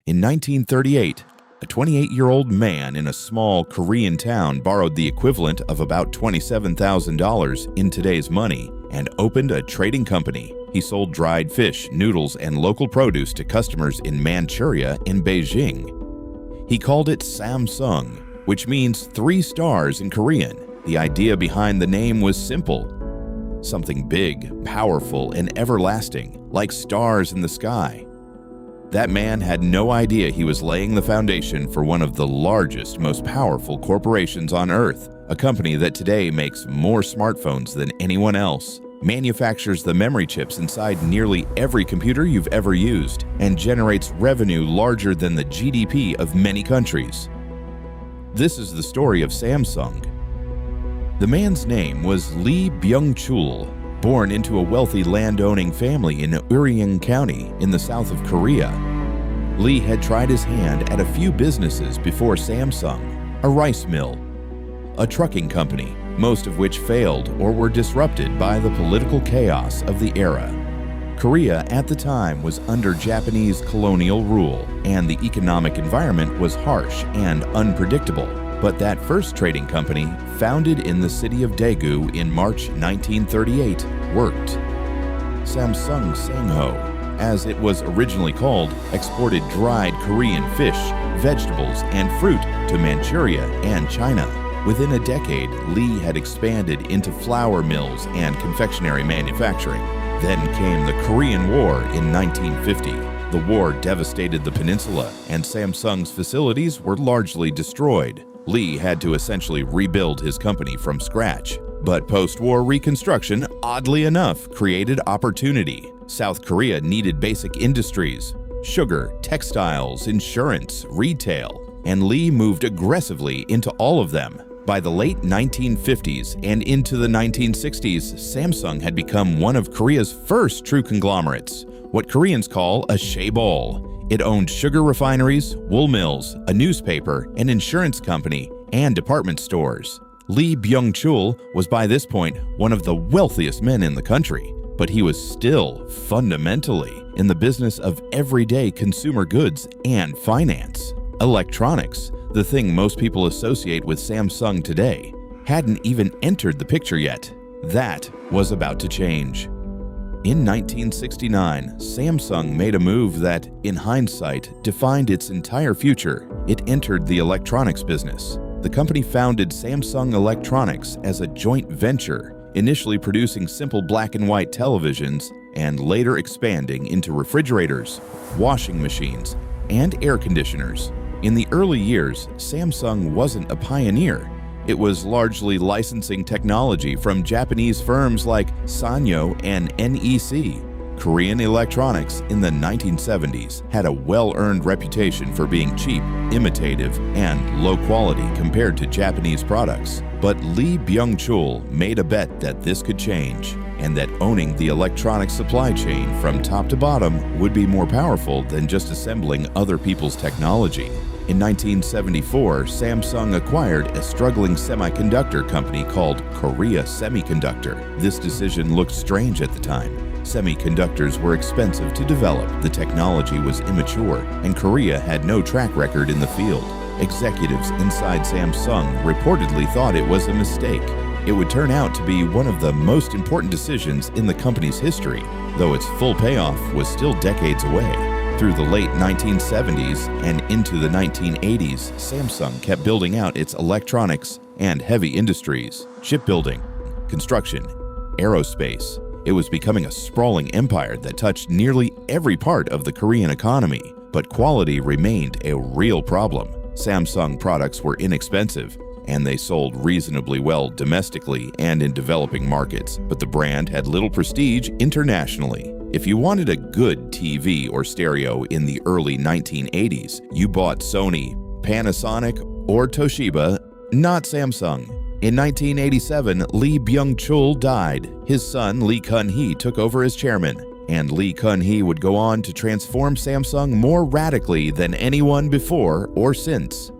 In 1938, a 28-year-old man in a small Korean town borrowed the equivalent of about $27,000 in today's money and opened a trading company. He sold dried fish, noodles, and local produce to customers in Manchuria and Beijing. He called it Samsung, which means 3 stars in Korean. The idea behind the name was simple: something big, powerful, and everlasting, like stars in the sky. That man had no idea he was laying the foundation for one of the largest, most powerful corporations on Earth, a company that today makes more smartphones than anyone else, manufactures the memory chips inside nearly every computer you've ever used, and generates revenue larger than the GDP of many countries. This is the story of Samsung. The man's name was Byung-chul. Born into a wealthy landowning family in Uryong County in the south of Korea, Lee had tried his hand at a few businesses before Samsung: a rice mill, a trucking company, most of which failed or were disrupted by the political chaos of the era. Korea at the time was under Japanese colonial rule, and the economic environment was harsh and unpredictable. But that first trading company, founded in the city of Daegu in March 1938, worked. Samsung Sangho, as it was originally called, exported dried Korean fish, vegetables, and fruit to Manchuria and China. Within a decade, Lee had expanded into flour mills and confectionery manufacturing. Then came the Korean War in 1950. The war devastated the peninsula, and Samsung's facilities were largely destroyed. Lee had to essentially rebuild his company from scratch. But post-war reconstruction, oddly enough, created opportunity. South Korea needed basic industries: sugar, textiles, insurance, retail, and Lee moved aggressively into all of them. By the late 1950s and into the 1960s, Samsung had become one of Korea's first true conglomerates, what Koreans call a chaebol. It owned sugar refineries, wool mills, a newspaper, an insurance company, and department stores. Lee Byung-chul was by this point one of the wealthiest men in the country, but he was still fundamentally in the business of everyday consumer goods and finance. Electronics, the thing most people associate with Samsung today, hadn't even entered the picture yet. That was about to change. In 1969, Samsung made a move that, in hindsight, defined its entire future. It entered the electronics business. The company founded Samsung Electronics as a joint venture, initially producing simple black and white televisions and later expanding into refrigerators, washing machines, and air conditioners. In the early years, Samsung wasn't a pioneer. It was largely licensing technology from Japanese firms like Sanyo and NEC. Korean electronics in the 1970s had a well-earned reputation for being cheap, imitative, and low quality compared to Japanese products. But Lee Byung-chul made a bet that this could change, and that owning the electronics supply chain from top to bottom would be more powerful than just assembling other people's technology. In 1974, Samsung acquired a struggling semiconductor company called Korea Semiconductor. This decision looked strange at the time. Semiconductors were expensive to develop, the technology was immature, and Korea had no track record in the field. Executives inside Samsung reportedly thought it was a mistake. It would turn out to be one of the most important decisions in the company's history, though its full payoff was still decades away. Through the late 1970s and into the 1980s, Samsung kept building out its electronics and heavy industries, shipbuilding, construction, aerospace. It was becoming a sprawling empire that touched nearly every part of the Korean economy, but quality remained a real problem. Samsung products were inexpensive, and they sold reasonably well domestically and in developing markets, but the brand had little prestige internationally. If you wanted a good TV or stereo in the early 1980s, you bought Sony, Panasonic, or Toshiba, not Samsung. In 1987, Lee Byung-chul died. His son, Lee Kun-hee, took over as chairman, and Lee Kun-hee would go on to transform Samsung more radically than anyone before or since.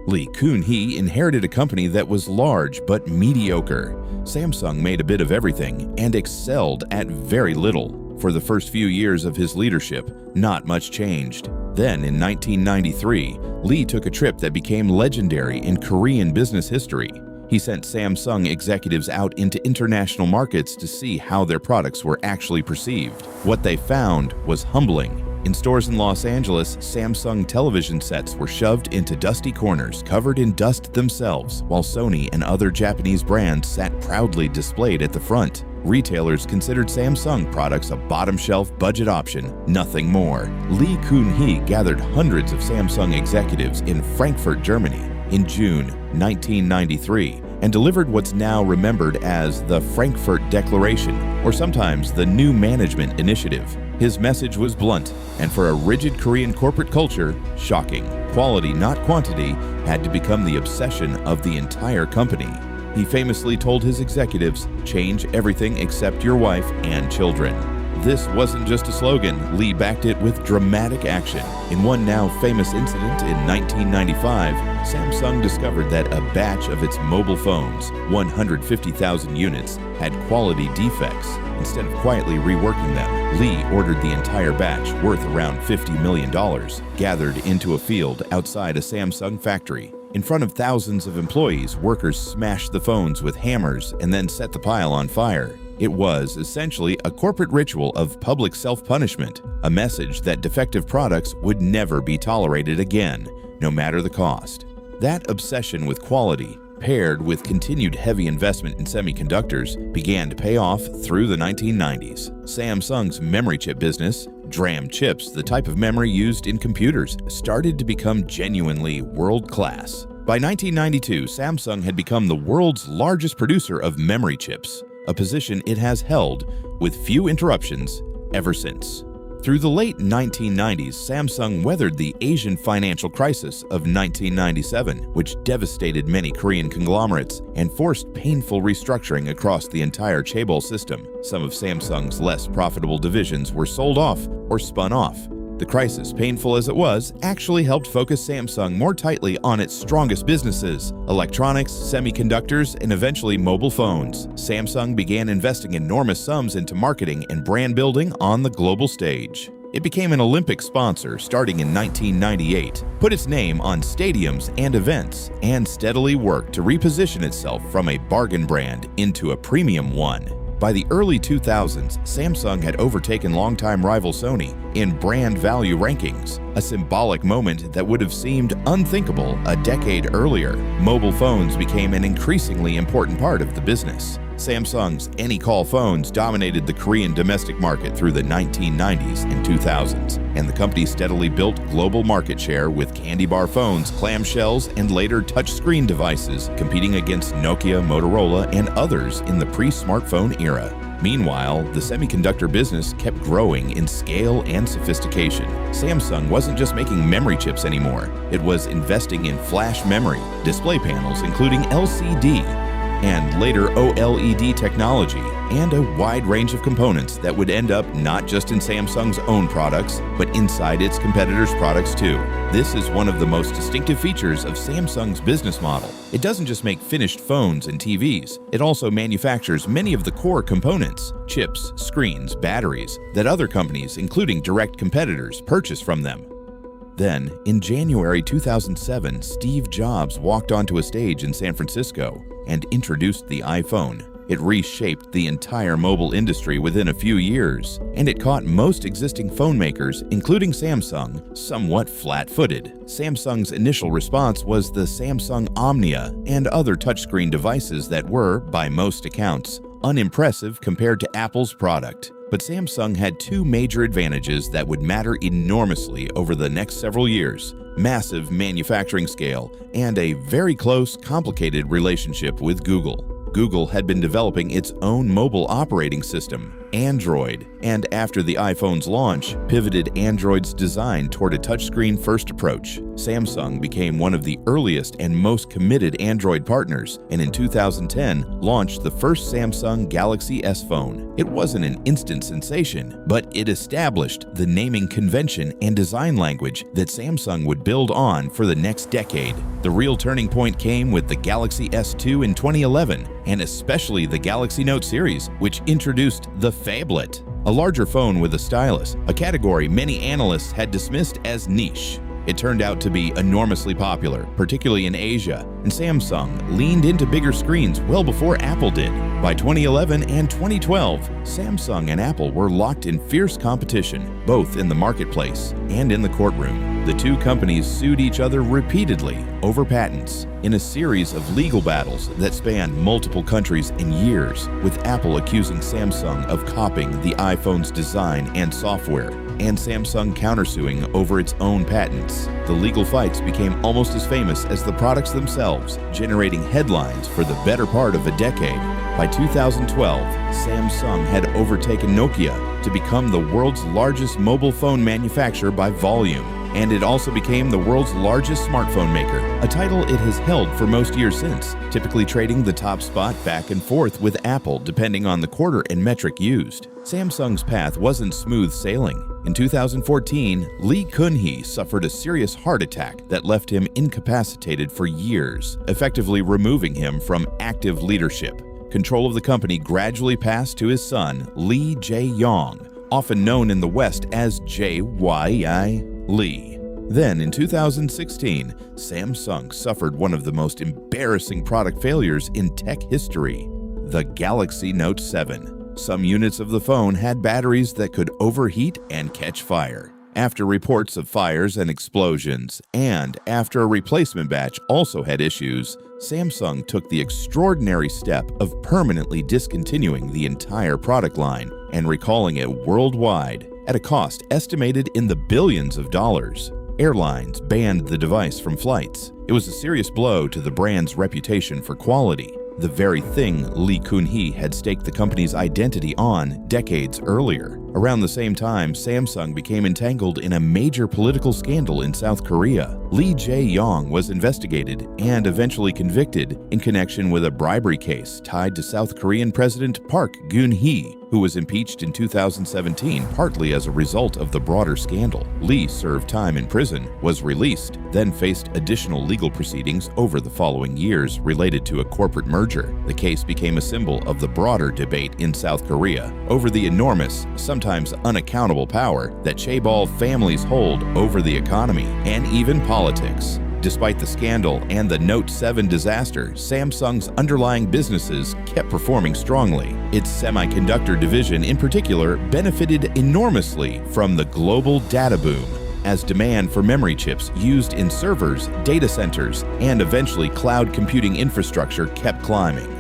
Lee Kun-hee inherited a company that was large but mediocre. Samsung made a bit of everything and excelled at very little. For the first few years of his leadership, not much changed. Then, in 1993, Lee took a trip that became legendary in Korean business history. He sent Samsung executives out into international markets to see how their products were actually perceived. What they found was humbling. In stores in Los Angeles, Samsung television sets were shoved into dusty corners, covered in dust themselves, while Sony and other Japanese brands sat proudly displayed at the front. Retailers considered Samsung products a bottom-shelf budget option, nothing more. Lee Kun-hee gathered hundreds of Samsung executives in Frankfurt, Germany, in June 1993, and delivered what's now remembered as the Frankfurt Declaration, or sometimes the New Management Initiative. His message was blunt, and for a rigid Korean corporate culture, shocking. Quality, not quantity, had to become the obsession of the entire company. He famously told his executives, "Change everything except your wife and children." This wasn't just a slogan. Lee backed it with dramatic action. In one now famous incident in 1995, Samsung discovered that a batch of its mobile phones, 150,000 units, had quality defects. Instead of quietly reworking them, Lee ordered the entire batch, worth around $50 million, gathered into a field outside a Samsung factory. In front of thousands of employees, workers smashed the phones with hammers and then set the pile on fire. It was essentially a corporate ritual of public self-punishment, a message that defective products would never be tolerated again, no matter the cost. That obsession with quality, paired with continued heavy investment in semiconductors, began to pay off through the 1990s. Samsung's memory chip business, DRAM chips, the type of memory used in computers, started to become genuinely world-class. By 1992, Samsung had become the world's largest producer of memory chips, a position it has held, with few interruptions, ever since. Through the late 1990s, Samsung weathered the Asian financial crisis of 1997, which devastated many Korean conglomerates and forced painful restructuring across the entire chaebol system. Some of Samsung's less profitable divisions were sold off or spun off. The crisis, painful as it was, actually helped focus Samsung more tightly on its strongest businesses: electronics, semiconductors, and eventually mobile phones. Samsung began investing enormous sums into marketing and brand building on the global stage. It became an Olympic sponsor starting in 1998, put its name on stadiums and events, and steadily worked to reposition itself from a bargain brand into a premium one. By the early 2000s, Samsung had overtaken longtime rival Sony in brand value rankings, a symbolic moment that would have seemed unthinkable a decade earlier. Mobile phones became an increasingly important part of the business. Samsung's AnyCall phones dominated the Korean domestic market through the 1990s and 2000s, and the company steadily built global market share with candy bar phones, clamshells, and later touchscreen devices, competing against Nokia, Motorola, and others in the pre-smartphone era. Meanwhile, the semiconductor business kept growing in scale and sophistication. Samsung wasn't just making memory chips anymore. It was investing in flash memory, display panels including LCD, and later OLED technology, and a wide range of components that would end up not just in Samsung's own products, but inside its competitors' products too. This is one of the most distinctive features of Samsung's business model. It doesn't just make finished phones and TVs, it also manufactures many of the core components, chips, screens, batteries, that other companies, including direct competitors, purchase from them. Then, in January 2007, Steve Jobs walked onto a stage in San Francisco and introduced the iPhone. It reshaped the entire mobile industry within a few years, and it caught most existing phone makers, including Samsung, somewhat flat-footed. Samsung's initial response was the Samsung Omnia and other touchscreen devices that were, by most accounts, unimpressive compared to Apple's product. But Samsung had two major advantages that would matter enormously over the next several years: massive manufacturing scale and a very close, complicated relationship with Google. Google had been developing its own mobile operating system, Android, and after the iPhone's launch, pivoted Android's design toward a touchscreen-first approach. Samsung became one of the earliest and most committed Android partners, and in 2010 launched the first Samsung Galaxy S phone. It wasn't an instant sensation, but it established the naming convention and design language that Samsung would build on for the next decade. The real turning point came with the Galaxy S2 in 2011, and especially the Galaxy Note series, which introduced the phablet. a larger phone with a stylus, a category many analysts had dismissed as niche. It turned out to be enormously popular, particularly in Asia, and Samsung leaned into bigger screens well before Apple did. By 2011 and 2012, Samsung and Apple were locked in fierce competition, both in the marketplace and in the courtroom. The two companies sued each other repeatedly over patents in a series of legal battles that spanned multiple countries and years, with Apple accusing Samsung of copying the iPhone's design and software, and Samsung countersuing over its own patents. The legal fights became almost as famous as the products themselves, generating headlines for the better part of a decade. By 2012, Samsung had overtaken Nokia to become the world's largest mobile phone manufacturer by volume, and it also became the world's largest smartphone maker, a title it has held for most years since, typically trading the top spot back and forth with Apple depending on the quarter and metric used. Samsung's path wasn't smooth sailing. In 2014, Kun-hee suffered a serious heart attack that left him incapacitated for years, effectively removing him from active leadership. Control of the company gradually passed to his son, Jae-yong, often known in the West as J.Y.I. Lee. Then, in 2016, Samsung suffered one of the most embarrassing product failures in tech history, the Galaxy Note 7. Some units of the phone had batteries that could overheat and catch fire. After reports of fires and explosions, and after a replacement batch also had issues, Samsung took the extraordinary step of permanently discontinuing the entire product line and recalling it worldwide at a cost estimated in the billions of dollars. Airlines banned the device from flights. It was a serious blow to the brand's reputation for quality, the very thing Kun-hee had staked the company's identity on decades earlier. Around the same time, Samsung became entangled in a major political scandal in South Korea. Jae-yong was investigated and eventually convicted in connection with a bribery case tied to South Korean President Park Kun-hee, who was impeached in 2017 partly as a result of the broader scandal. Lee served time in prison, was released, then faced additional legal proceedings over the following years related to a corporate merger. The case became a symbol of the broader debate in South Korea over the enormous, sometimes unaccountable power that chaebol families hold over the economy and even politics. Despite the scandal and the Note 7 disaster, Samsung's underlying businesses kept performing strongly. Its semiconductor division in particular benefited enormously from the global data boom, as demand for memory chips used in servers, data centers, and eventually cloud computing infrastructure kept climbing.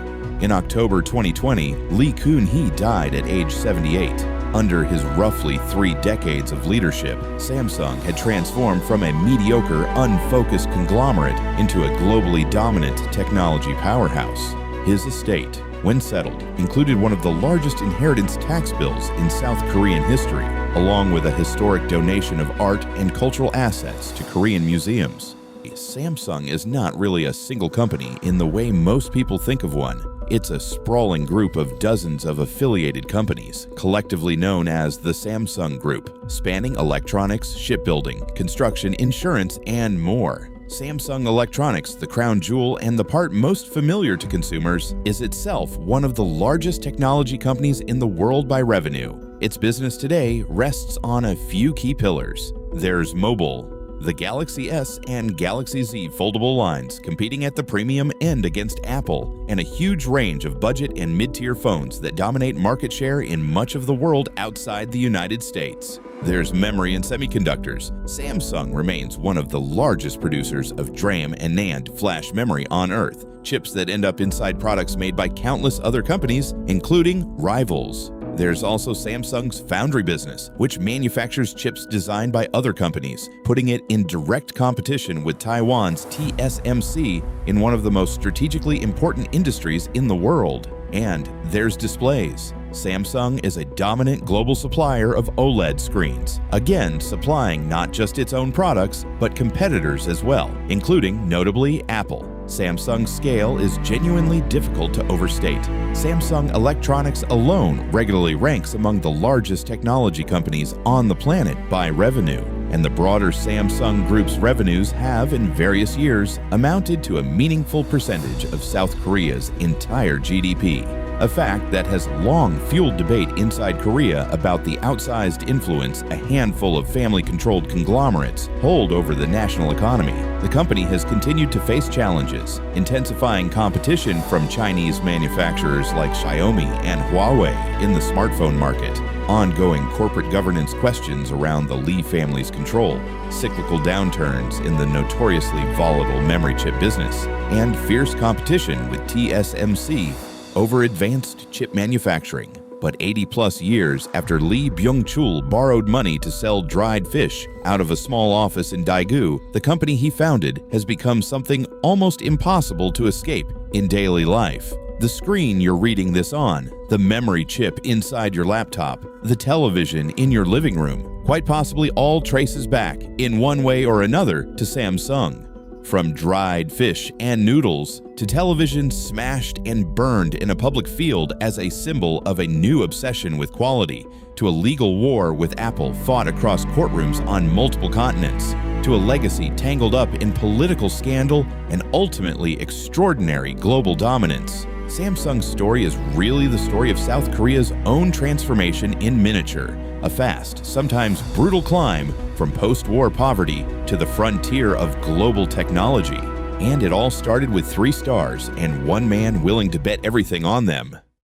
In October 2020, Kun-hee died at age 78. Under his roughly 3 decades of leadership, Samsung had transformed from a mediocre, unfocused conglomerate into a globally dominant technology powerhouse. His estate, when settled, included one of the largest inheritance tax bills in South Korean history, along with a historic donation of art and cultural assets to Korean museums. Samsung is not really a single company in the way most people think of one. It's a sprawling group of dozens of affiliated companies, collectively known as the Samsung Group, spanning electronics, shipbuilding, construction, insurance, and more. Samsung Electronics, the crown jewel and the part most familiar to consumers, is itself one of the largest technology companies in the world by revenue. Its business today rests on a few key pillars. There's mobile. The Galaxy S and Galaxy Z foldable lines competing at the premium end against Apple, and a huge range of budget and mid-tier phones that dominate market share in much of the world outside the United States. There's memory and semiconductors. Samsung remains one of the largest producers of DRAM and NAND flash memory on Earth, chips that end up inside products made by countless other companies, including rivals. There's also Samsung's foundry business, which manufactures chips designed by other companies, putting it in direct competition with Taiwan's TSMC in one of the most strategically important industries in the world. And there's displays. Samsung is a dominant global supplier of OLED screens, again supplying not just its own products, but competitors as well, including notably Apple. Samsung's scale is genuinely difficult to overstate. Samsung Electronics alone regularly ranks among the largest technology companies on the planet by revenue, and the broader Samsung Group's revenues have, in various years, amounted to a meaningful percentage of South Korea's entire GDP. a fact that has long fueled debate inside Korea about the outsized influence a handful of family-controlled conglomerates hold over the national economy. The company has continued to face challenges, intensifying competition from Chinese manufacturers like Xiaomi and Huawei in the smartphone market, ongoing corporate governance questions around the Lee family's control, cyclical downturns in the notoriously volatile memory chip business, and fierce competition with TSMC over advanced chip manufacturing. But 80-plus years after Lee Byung-chul borrowed money to sell dried fish out of a small office in Daegu, the company he founded has become something almost impossible to escape in daily life. The screen you're reading this on, the memory chip inside your laptop, the television in your living room, quite possibly all traces back, in one way or another, to Samsung. From dried fish and noodles to television smashed and burned in a public field as a symbol of a new obsession with quality, to a legal war with Apple fought across courtrooms on multiple continents, to a legacy tangled up in political scandal and ultimately extraordinary global dominance. Samsung's story is really the story of South Korea's own transformation in miniature, a fast, sometimes brutal climb from post-war poverty to the frontier of global technology. And it all started with 3 stars and one man willing to bet everything on them.